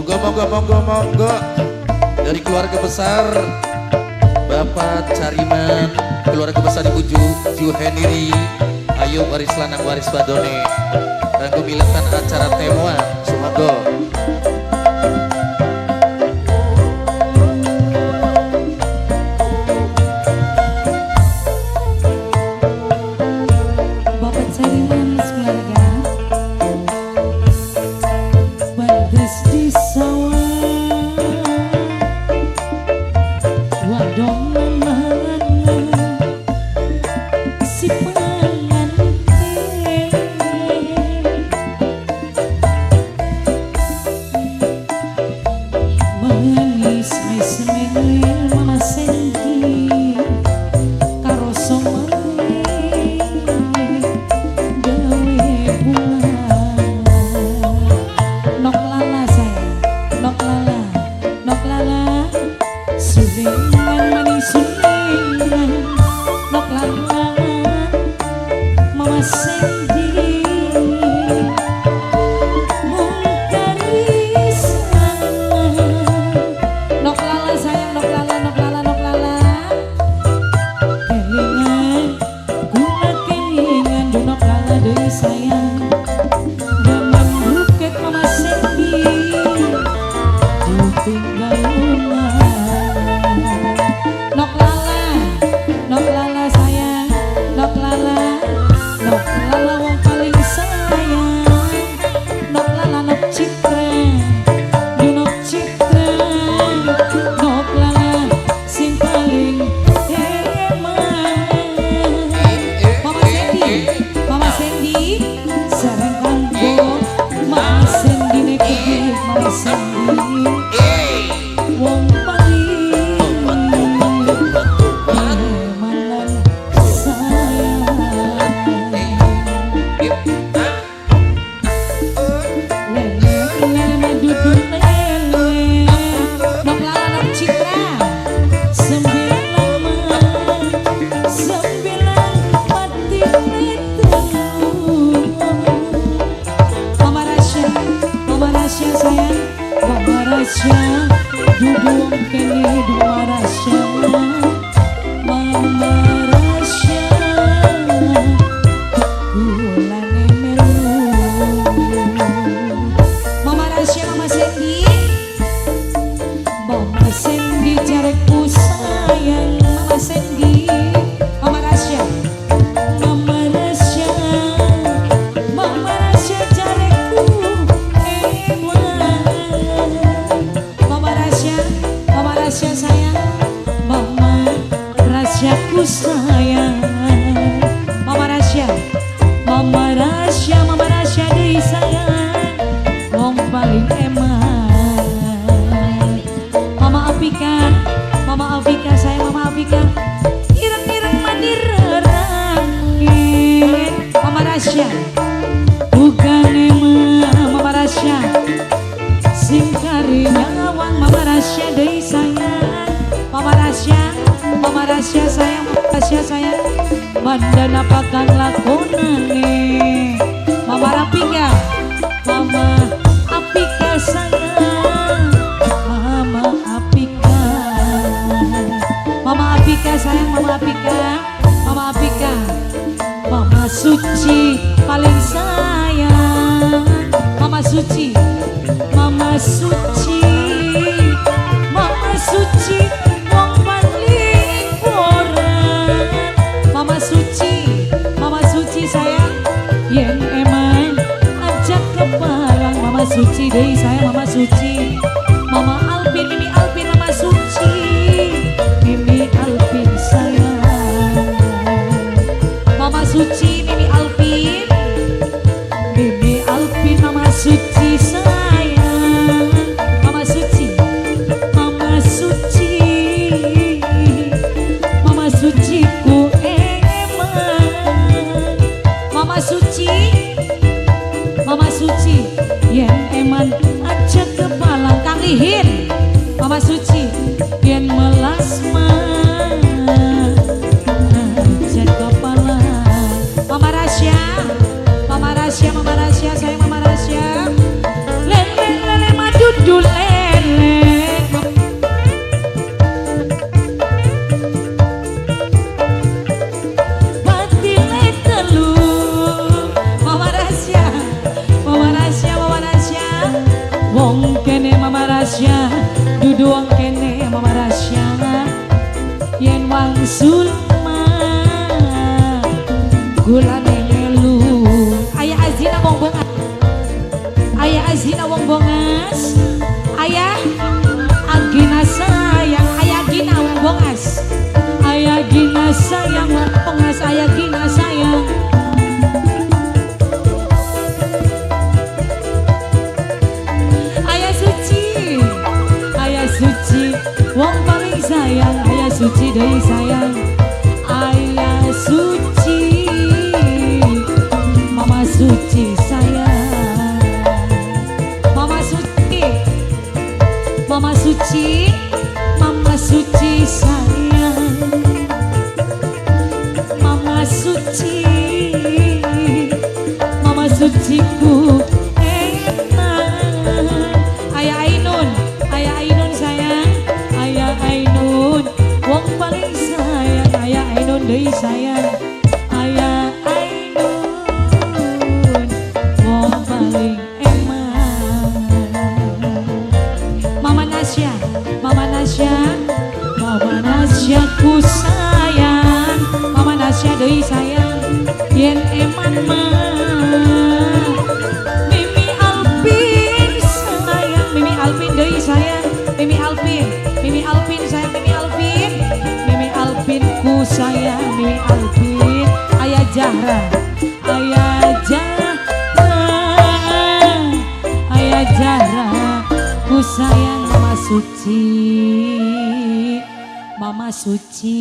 Monggo dari keluarga besar Bapak Cariman, keluarga besar Ibu Juheniri, ayo waris lanang waris wadone, ranggo miletan acara temuan, semoga. Bapak Cariman sekeluarga, badas di sawah, wadon si pengantin, manis semelir mama sendi karo somare gawe bunga nok lala sayang nok lala sulingan manis sulingan nok lala mama sendi nok lala sayang nok lala kelingan guna kelingan do nok lala deui sayang daman buket mama sendi ditinggal rumah nok lala sayang nok lala wong paling sayang nok lala nok citra nok citra nok lala sing paling hemat Mama Sendi sareng kanggo Mama Sendi nekuk Mama Sendi wong paling hemat sayang lele madudu lele nok lala nok citra sembilan mati itu Mama Rasya sayang Mama Rasya duduk kene Mama Rasya gulane melu Mama Rasya Mama Sendi jarekku sayang Mama Sendi Mama Rasya jarekku Mama Rasya sayang Mama Rasyaku sayang Mama Rasya deui sayang wong paling eman Mama Afika sayang Mama Afika ireng-ireng mandirerangin Mama Rasya bukan emang Mama Rasya sing karinyawan Mama Rasya deui sayang Mama Rasya sayang mandana pakan lakonane Mama Afika sayang Mama Afika sayang Mama Afika Mama Suci paling sayang Mama Suci wong paling koran Mama Suci sayang yen eman ajak kepalang Mama Suci deui sayang Mama Suci Mama Alpin Mimi Alpin Mama Suci Mimi Alpin sayang Mama Suci Mimi Alpin Mama Suci sayang Mama Suci ku eman Mama Suci yen eman ajak kepalang Wang Sulma gulane melu ayah Azina wong bongas ayah Azina wong bongas ayah Agina sayang ayah Gina wong bongas ayah Gina sayang wong bongas ayah Gina sayang ayah Suci wong paling sayang ayah Suci deui sayang ayah Suci Mama Suci sayang Mama Suci Mama Suci Mama Suci sayang Mama Suci Mama Suciku enak ayah Ainun sayang ayah Ainun wong paling sayang ayah Ainun deui sayang ayah Ainun wong paling emang Mama Nasya ku sayang Mama Nasya deui sayang yen eman mah Mimi Alpin sayang Mimi Alpin deui sayang Mimi Alpin sayang Mimi Alpin ku sayang Mimi Alpin ayah Zahra ku sayang Mama Suci